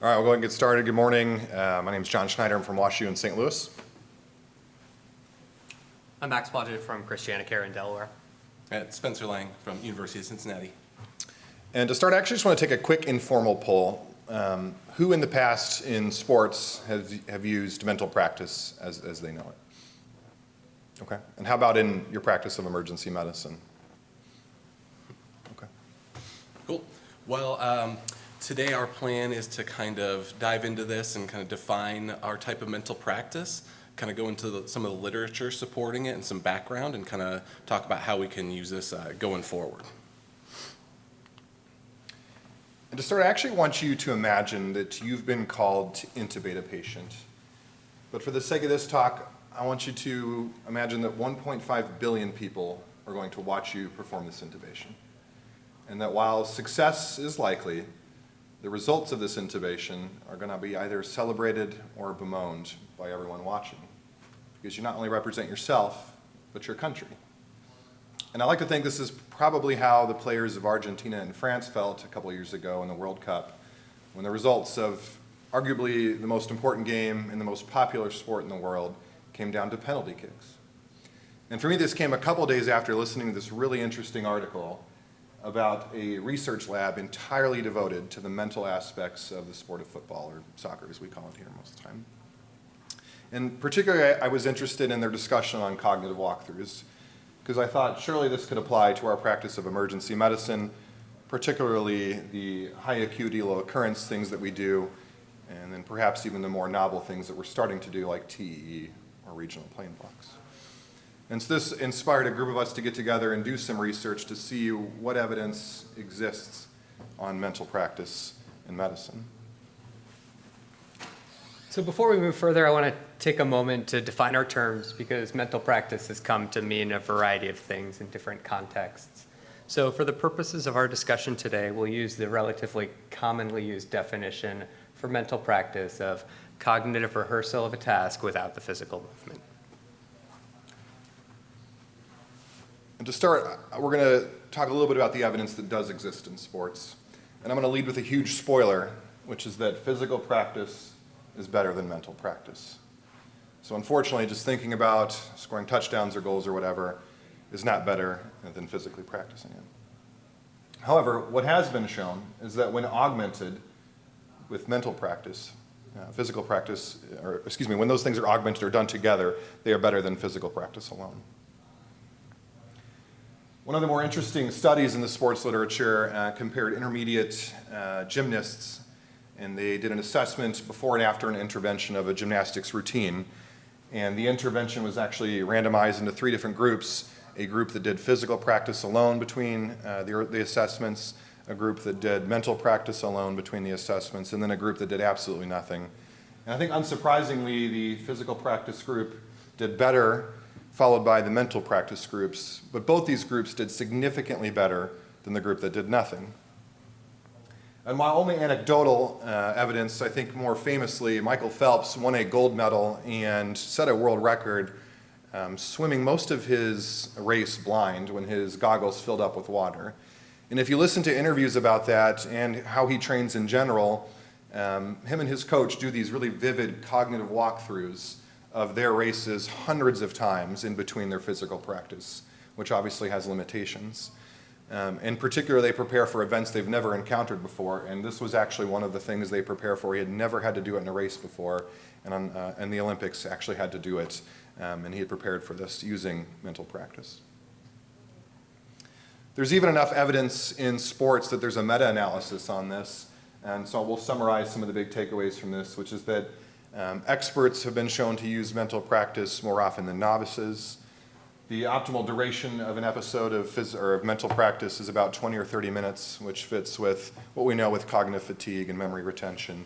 All right, we'll go ahead and get started. Good morning. My name is John Schneider. I'm from WashU in St. Louis. I'm Max Blodgett from Christiana in Delaware. And Spencer Lang from University of Cincinnati. And to start, I actually just want to take a quick informal poll. Who in the past in sports have used mental practice as they know it? Okay. And how about in your practice of emergency medicine? Okay. Cool. Well, today our plan is to kind of dive into this and kind of define our type of mental practice, kind of go into some of the literature supporting it and some background, and kind of talk about how we can use this going forward. And to start, I actually want you to imagine that you've been called to intubate a patient. But for the sake of this talk, I want you to imagine that 1.5 billion people are going to watch you perform this intubation. And that while success is likely, the results of this intubation are going to be either celebrated or bemoaned by everyone watching. Because you not only represent yourself, but your country. And I like to think this is probably how the players of Argentina and France felt a couple years ago in the World Cup, when the results of arguably the most important game and the most popular sport in the world came down to penalty kicks. And for me, this came a couple days after listening to this really interesting article about a research lab entirely devoted to the mental aspects of the sport of football, or soccer as we call it here most of the time. And particularly, I was interested in their discussion on cognitive walkthroughs, because I thought surely this could apply to our practice of emergency medicine, particularly the high acuity, low occurrence things that we do, and then perhaps even the more novel things that we're starting to do like TEE or regional plain blocks. And so this inspired a group of us to get together and do some research to see what evidence exists on mental practice in medicine. So before we move further, I want to take a moment to define our terms, because mental practice has come to mean a variety of things in different contexts. So for the purposes of our discussion today, we'll use the relatively commonly used definition for mental practice of cognitive rehearsal of a task without the physical movement. And to start, we're going to talk a little bit about the evidence that does exist in sports. And I'm going to lead with a huge spoiler, which is that physical practice is better than mental practice. So unfortunately, just thinking about scoring touchdowns or goals or whatever is not better than physically practicing it. However, what has been shown is that when augmented with mental practice, physical practice, when those things are augmented or done together, they are better than physical practice alone. One of the more interesting studies in the sports literature compared intermediate gymnasts, and they did an assessment before and after an intervention of a gymnastics routine. And the intervention was actually randomized into 3 different groups: a group that did physical practice alone between the assessments, a group that did mental practice alone between the assessments, and then a group that did absolutely nothing. And I think unsurprisingly, the physical practice group did better, followed by the mental practice groups. But both these groups did significantly better than the group that did nothing. And while only anecdotal evidence, I think more famously, Michael Phelps won a gold medal and set a world record swimming most of his race blind when his goggles filled up with water. And if you listen to interviews about that and how he trains in general, him and his coach do these really vivid cognitive walkthroughs of their races hundreds of times in between their physical practice, which obviously has limitations. In particular, they prepare for events they've never encountered before, and this was actually one of the things they prepare for. He had never had to do it in a race before, and the Olympics actually had to do it, and he had prepared for this using mental practice. There's even enough evidence in sports that there's a meta-analysis on this, and so we'll summarize some of the big takeaways from this, which is that experts have been shown to use mental practice more often than novices. The optimal duration of an episode of mental practice is about 20 or 30 minutes, which fits with what we know with cognitive fatigue and memory retention.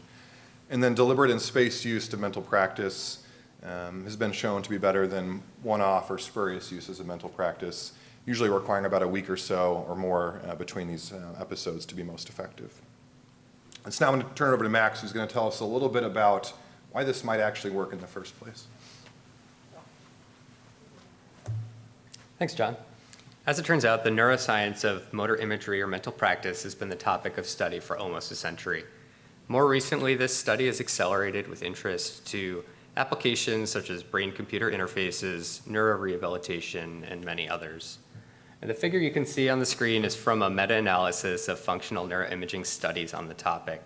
And then deliberate and spaced use of mental practice has been shown to be better than one-off or spurious uses of mental practice, usually requiring about a week or so or more between these episodes to be most effective. And so now I'm going to turn it over to Max, who's going to tell us a little bit about why this might actually work in the first place. Thanks, John. As it turns out, the neuroscience of motor imagery or mental practice has been the topic of study for almost a century. More recently, this study has accelerated with interest to applications such as brain-computer interfaces, neurorehabilitation, and many others. And the figure you can see on the screen is from a meta-analysis of functional neuroimaging studies on the topic.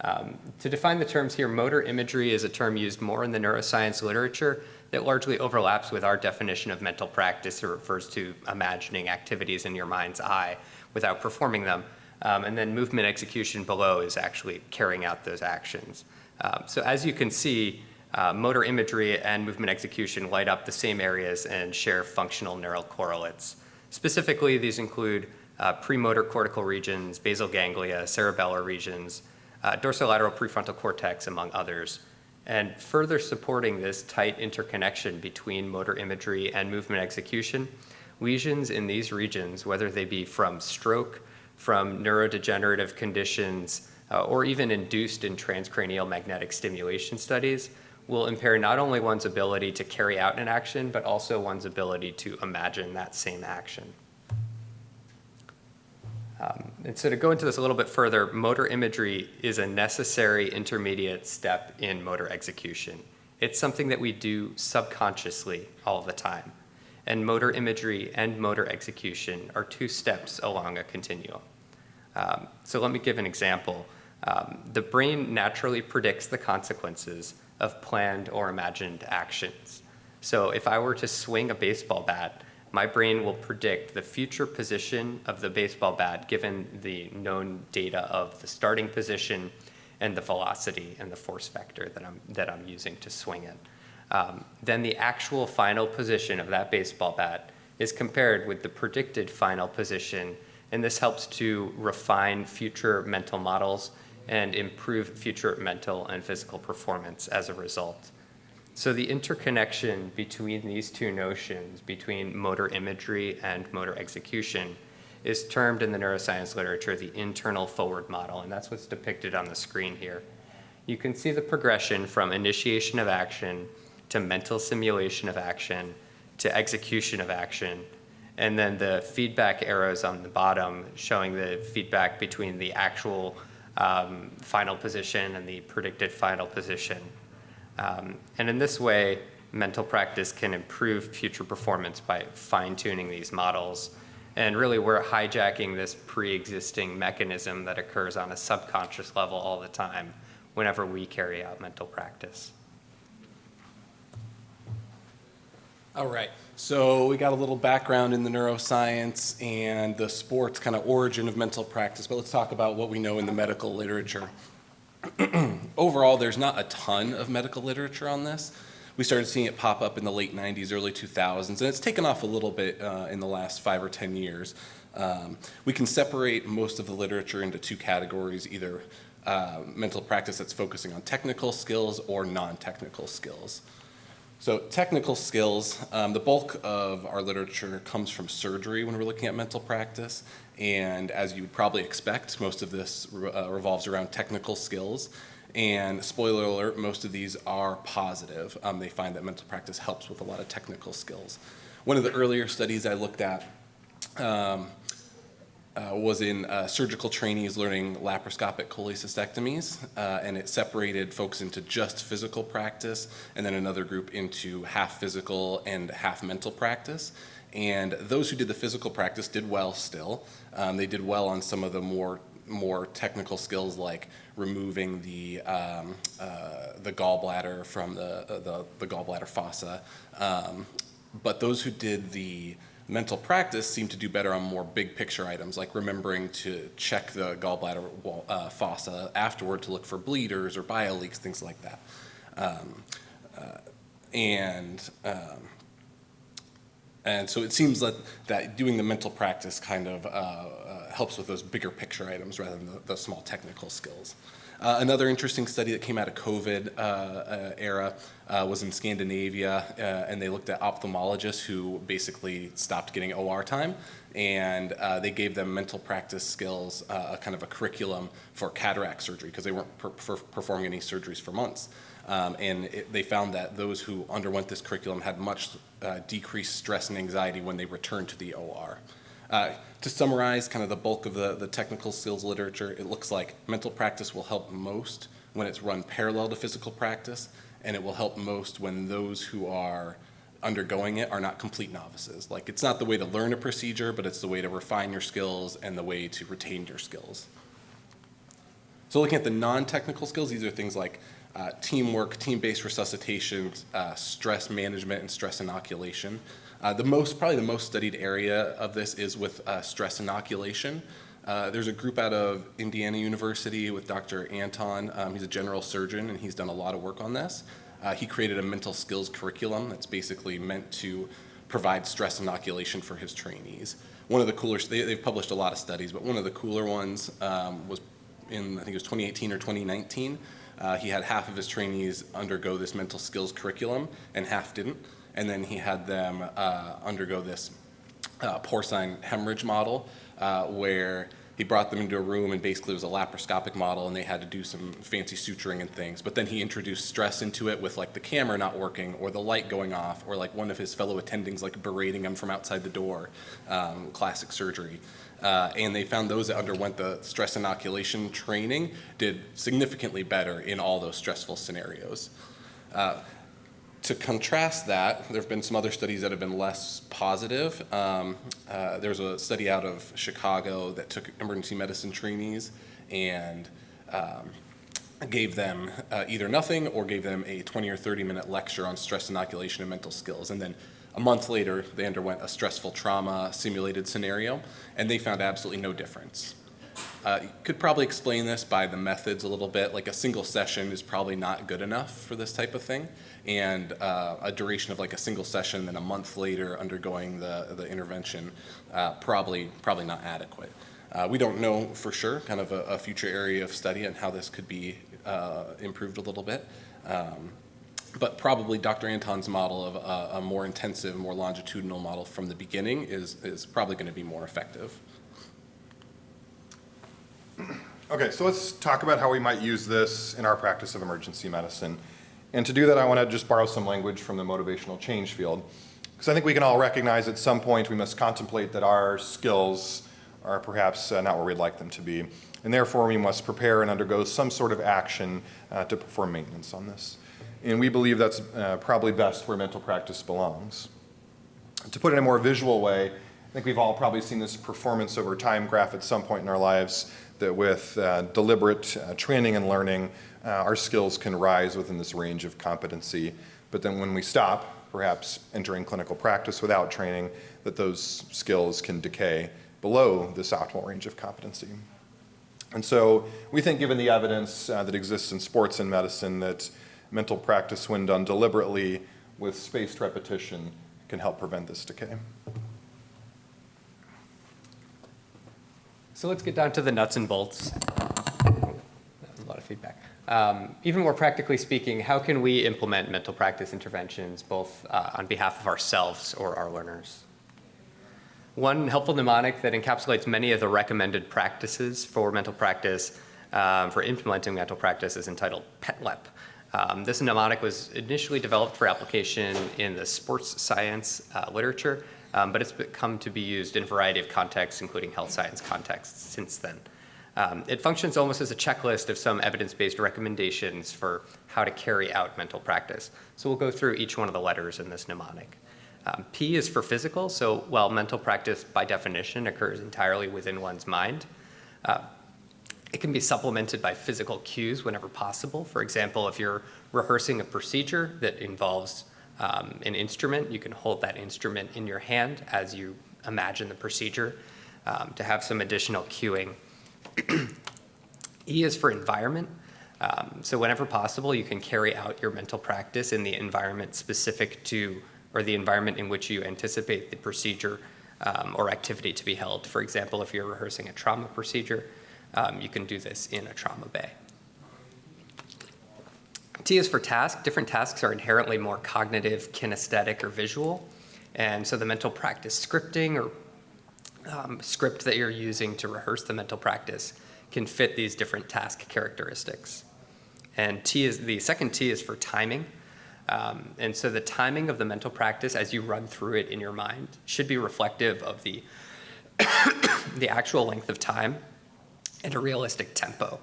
To define the terms here, motor imagery is a term used more in the neuroscience literature that largely overlaps with our definition of mental practice. It refers to imagining activities in your mind's eye without performing them. And then movement execution below is actually carrying out those actions. So as you can see, motor imagery and movement execution light up the same areas and share functional neural correlates. Specifically, these include premotor cortical regions, basal ganglia, cerebellar regions, dorsolateral prefrontal cortex, among others. And further supporting this tight interconnection between motor imagery and movement execution, lesions in these regions, whether they be from stroke, from neurodegenerative conditions, or even induced in transcranial magnetic stimulation studies, will impair not only one's ability to carry out an action, but also one's ability to imagine that same action. And so to go into this a little bit further, motor imagery is a necessary intermediate step in motor execution. It's something that we do subconsciously all the time. And motor imagery and motor execution are two steps along a continuum. So let me give an example. The brain naturally predicts the consequences of planned or imagined actions. So if I were to swing a baseball bat, my brain will predict the future position of the baseball bat given the known data of the starting position and the velocity and the force vector that I'm using to swing it. Then the actual final position of that baseball bat is compared with the predicted final position, and this helps to refine future mental models and improve future mental and physical performance as a result. So the interconnection between these two notions, between motor imagery and motor execution, is termed in the neuroscience literature the internal forward model, and that's what's depicted on the screen here. You can see the progression from initiation of action to mental simulation of action to execution of action, and then the feedback arrows on the bottom showing the feedback between the actual final position and the predicted final position. And in this way, mental practice can improve future performance by fine-tuning these models. And really, we're hijacking this pre-existing mechanism that occurs on a subconscious level all the time whenever we carry out mental practice. All right, so we got a little background in the neuroscience and the sports kind of origin of mental practice, but let's talk about what we know in the medical literature. Overall, there's not a ton of medical literature on this. We started seeing it pop up in the late 90s, early 2000s, and it's taken off a little bit in the last 5 or 10 years. We can separate most of the literature into two categories, either mental practice that's focusing on technical skills or non-technical skills. So technical skills, the bulk of our literature comes from surgery when we're looking at mental practice. And as you would probably expect, most of this revolves around technical skills. And spoiler alert, most of these are positive. They find that mental practice helps with a lot of technical skills. One of the earlier studies I looked at was in surgical trainees learning laparoscopic cholecystectomies, and it separated folks into just physical practice, and then another group into half physical and half mental practice. And those who did the physical practice did well still. They did well on some of the more technical skills like removing the gallbladder from the gallbladder fossa. But those who did the mental practice seemed to do better on more big picture items like remembering to check the gallbladder fossa afterward to look for bleeders or bioleaks, things like that. And so it seems that doing the mental practice kind of helps with those bigger picture items rather than the small technical skills. Another interesting study that came out of COVID era was in Scandinavia, and they looked at ophthalmologists who basically stopped getting OR time, and they gave them mental practice skills, a kind of a curriculum for cataract surgery because they weren't performing any surgeries for months. They found that those who underwent this curriculum had much decreased stress and anxiety when they returned to the OR. To summarize kind of the bulk of the technical skills literature, it looks like mental practice will help most when it's run parallel to physical practice, and it will help most when those who are undergoing it are not complete novices. Like, it's not the way to learn a procedure, but it's the way to refine your skills and the way to retain your skills. So looking at the non-technical skills, these are things like teamwork, team-based resuscitation, stress management, and stress inoculation. Probably the most studied area of this is with stress inoculation. There's a group out of Indiana University with Dr. Anton. He's a general surgeon, and he's done a lot of work on this. He created a mental skills curriculum that's basically meant to provide stress inoculation for his trainees. One of the cooler, they've published a lot of studies, but one of the cooler ones was in, I think it was 2018 or 2019. He had half of his trainees undergo this mental skills curriculum and half didn't. And then he had them undergo this porcine hemorrhage model where he brought them into a room, and basically it was a laparoscopic model, and they had to do some fancy suturing and things. But then he introduced stress into it with like the camera not working or the light going off or like one of his fellow attendings like berating him from outside the door, classic surgery. And they found those that underwent the stress inoculation training did significantly better in all those stressful scenarios. To contrast that, there have been some other studies that have been less positive. There's a study out of Chicago that took emergency medicine trainees and gave them either nothing or gave them a 20 or 30-minute lecture on stress inoculation and mental skills. And then a month later, they underwent a stressful trauma simulated scenario, and they found absolutely no difference. You could probably explain this by the methods a little bit. Like, a single session is probably not good enough for this type of thing, and a duration of like a single session, then a month later undergoing the intervention, probably not adequate. We don't know for sure, kind of a future area of study on how this could be improved a little bit. But probably Dr. Anton's model of a more intensive, more longitudinal model from the beginning is probably going to be more effective. Okay, so let's talk about how we might use this in our practice of emergency medicine. And to do that, I want to just borrow some language from the motivational change field, because I think we can all recognize at some point we must contemplate that our skills are perhaps not where we'd like them to be, and therefore we must prepare and undergo some sort of action to perform maintenance on this. And we believe that's probably best where mental practice belongs. To put it in a more visual way, I think we've all probably seen this performance over time graph at some point in our lives, that with deliberate training and learning, our skills can rise within this range of competency. But then when we stop, perhaps entering clinical practice without training, that those skills can decay below this optimal range of competency. And so we think, given the evidence that exists in sports and medicine, that mental practice, when done deliberately with spaced repetition, can help prevent this decay. So let's get down to the nuts and bolts. That was a lot of feedback. Even more practically speaking, how can we implement mental practice interventions both on behalf of ourselves or our learners? One helpful mnemonic that encapsulates many of the recommended practices for mental practice, for implementing mental practice, is entitled PETTLEP. This mnemonic was initially developed for application in the sports science literature, but it's come to be used in a variety of contexts, including health science contexts, since then. It functions almost as a checklist of some evidence-based recommendations for how to carry out mental practice. So we'll go through each one of the letters in this mnemonic. P is for physical, so while mental practice by definition occurs entirely within one's mind, it can be supplemented by physical cues whenever possible. For example, if you're rehearsing a procedure that involves an instrument, you can hold that instrument in your hand as you imagine the procedure to have some additional cueing. E is for environment. So whenever possible, you can carry out your mental practice in the environment specific to, or the environment in which you anticipate the procedure or activity to be held. For example, if you're rehearsing a trauma procedure, you can do this in a trauma bay. T is for task. Different tasks are inherently more cognitive, kinesthetic, or visual. And so the mental practice scripting or script that you're using to rehearse the mental practice can fit these different task characteristics. And the second T is for timing. And so the timing of the mental practice as you run through it in your mind should be reflective of the the actual length of time, and a realistic tempo.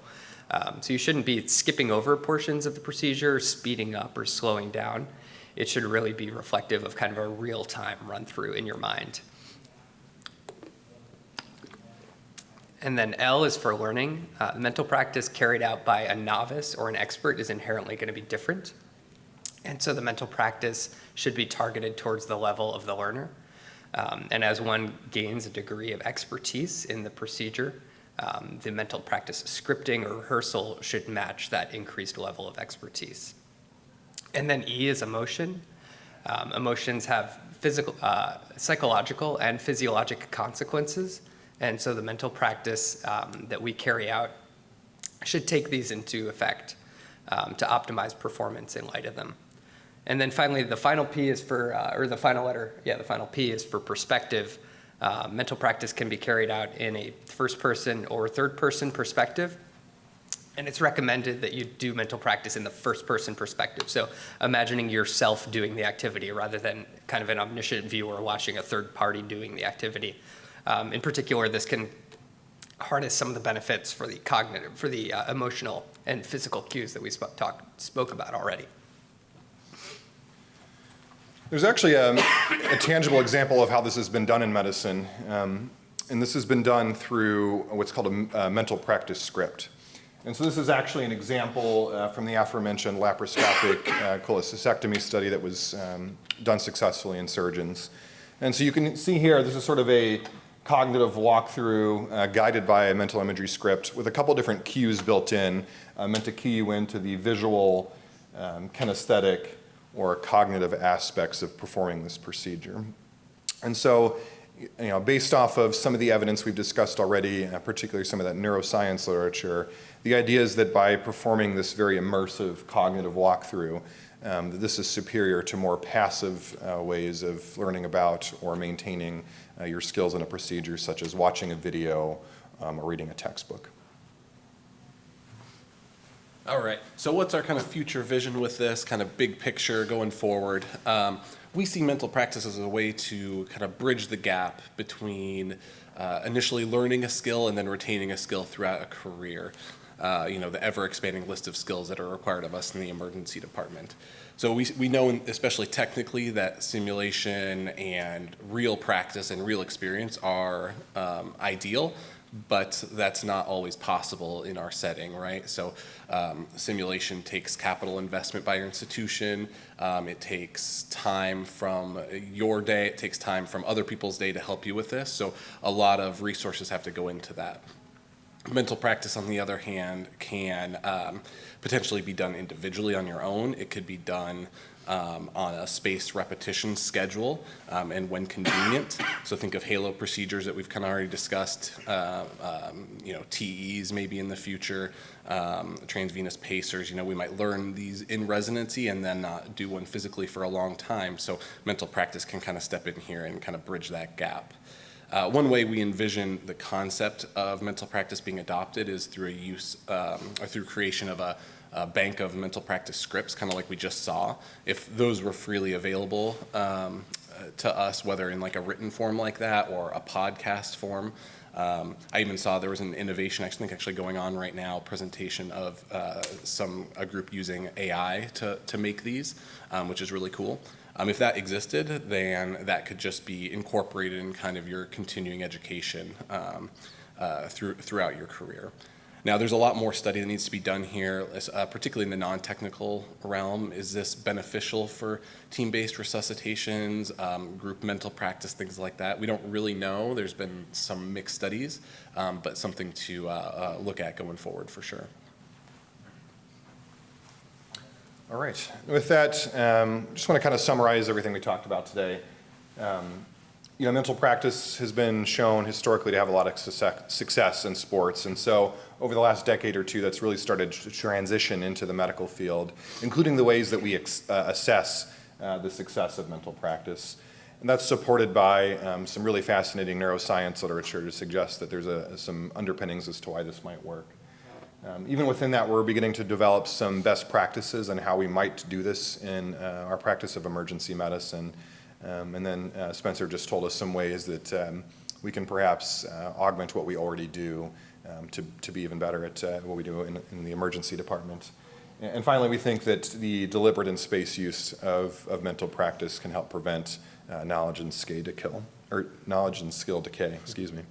So you shouldn't be skipping over portions of the procedure, speeding up or slowing down. It should really be reflective of kind of a real-time run-through in your mind. And then L is for learning. Mental practice carried out by a novice or an expert is inherently going to be different. And so the mental practice should be targeted towards the level of the learner. And as one gains a degree of expertise in the procedure, the mental practice scripting or rehearsal should match that increased level of expertise. And then E is emotion. Emotions have physical, psychological and physiologic consequences. And so the mental practice that we carry out should take these into effect to optimize performance in light of them. And then finally, the final P is for, the final P is for perspective. Mental practice can be carried out in a first-person or third-person perspective. And it's recommended that you do mental practice in the first-person perspective. So imagining yourself doing the activity rather than kind of an omniscient viewer watching a third party doing the activity. In particular, this can harness some of the benefits for the cognitive, for the emotional and physical cues that we spoke about already. There's actually a tangible example of how this has been done in medicine, and this has been done through what's called a mental practice script. And so this is actually an example from the aforementioned laparoscopic cholecystectomy study that was done successfully in surgeons. And so you can see here, this is sort of a cognitive walkthrough guided by a mental imagery script with a couple different cues built in, meant to key you into the visual, kinesthetic, or cognitive aspects of performing this procedure. And so, based off of some of the evidence we've discussed already, particularly some of that neuroscience literature, the idea is that by performing this very immersive cognitive walkthrough, that this is superior to more passive ways of learning about or maintaining your skills in a procedure, such as watching a video or reading a textbook. All right, so what's our kind of future vision with this, kind of big picture going forward? We see mental practice as a way to kind of bridge the gap between initially learning a skill and then retaining a skill throughout a career. The ever-expanding list of skills that are required of us in the emergency department. So we know, especially technically, that simulation and real practice and real experience are ideal, but that's not always possible in our setting, right? So simulation takes capital investment by your institution. It takes time from your day. It takes time from other people's day to help you with this. So a lot of resources have to go into that. Mental practice, on the other hand, can potentially be done individually on your own. It could be done on a spaced repetition schedule and when convenient. So think of halo procedures that we've kind of already discussed, TEs maybe in the future, transvenous pacers. We might learn these in residency and then not do one physically for a long time. So mental practice can kind of step in here and kind of bridge that gap. One way we envision the concept of mental practice being adopted is through through creation of a bank of mental practice scripts, kind of like we just saw. If those were freely available to us, whether in like a written form like that or a podcast form. I even saw there was an innovation, I think actually going on right now, presentation of a group using AI to make these, which is really cool. If that existed, then that could just be incorporated in kind of your continuing education throughout your career. Now, there's a lot more study that needs to be done here, particularly in the non-technical realm. Is this beneficial for team-based resuscitations, group mental practice, things like that? We don't really know. There's been some mixed studies, but something to look at going forward for sure. All right. With that, just want to kind of summarize everything we talked about today. Mental practice has been shown historically to have a lot of success in sports, and so over the last decade or two, that's really started to transition into the medical field, including the ways that we assess the success of mental practice. And that's supported by some really fascinating neuroscience literature to suggest that there's some underpinnings as to why this might work. Even within that, we're beginning to develop some best practices on how we might do this in our practice of emergency medicine. And then Spencer just told us some ways that we can perhaps augment what we already do to be even better at what we do in the emergency department. And finally, we think that the deliberate and spaced use of mental practice can help prevent knowledge and skill decay, excuse me.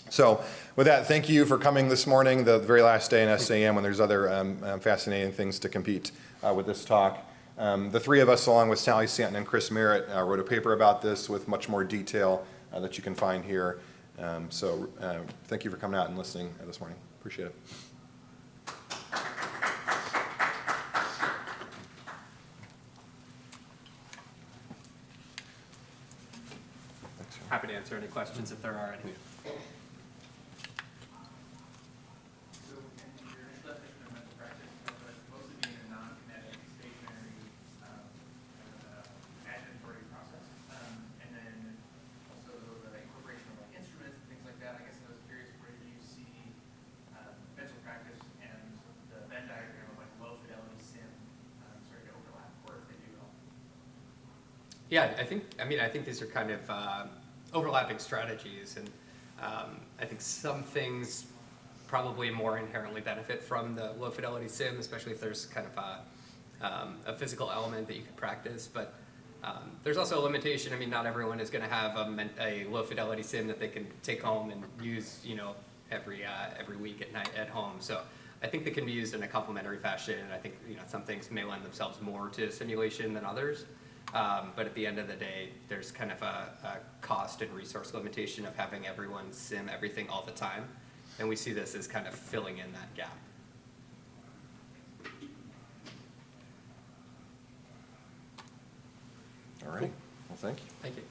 So with that, thank you for coming this morning, the very last day in SAEM when there's other fascinating things to compete with this talk. The three of us, along with Sally Stanton and Chris Merritt, wrote a paper about this with much more detail that you can find here. So thank you for coming out and listening this morning. Appreciate it. Happy to answer any questions if there are any. So, in your initial definition of mental practice, mostly being a non-kinetic, stationary, imaginatory process, and then also the incorporation of like instruments and things like that. I guess I was curious, where do you see mental practice and the Venn diagram of like low fidelity sim starting to overlap, or if they do at all? Yeah, I think these are kind of overlapping strategies, and I think some things probably more inherently benefit from the low fidelity sim, especially if there's kind of a physical element that you could practice. But there's also a limitation. I mean, not everyone is going to have a low fidelity sim that they can take home and use, every week at night at home. So I think they can be used in a complementary fashion, and I think some things may lend themselves more to simulation than others. But at the end of the day, there's kind of a cost and resource limitation of having everyone sim everything all the time. And we see this as kind of filling in that gap. All right. Well, thank you. Thank you.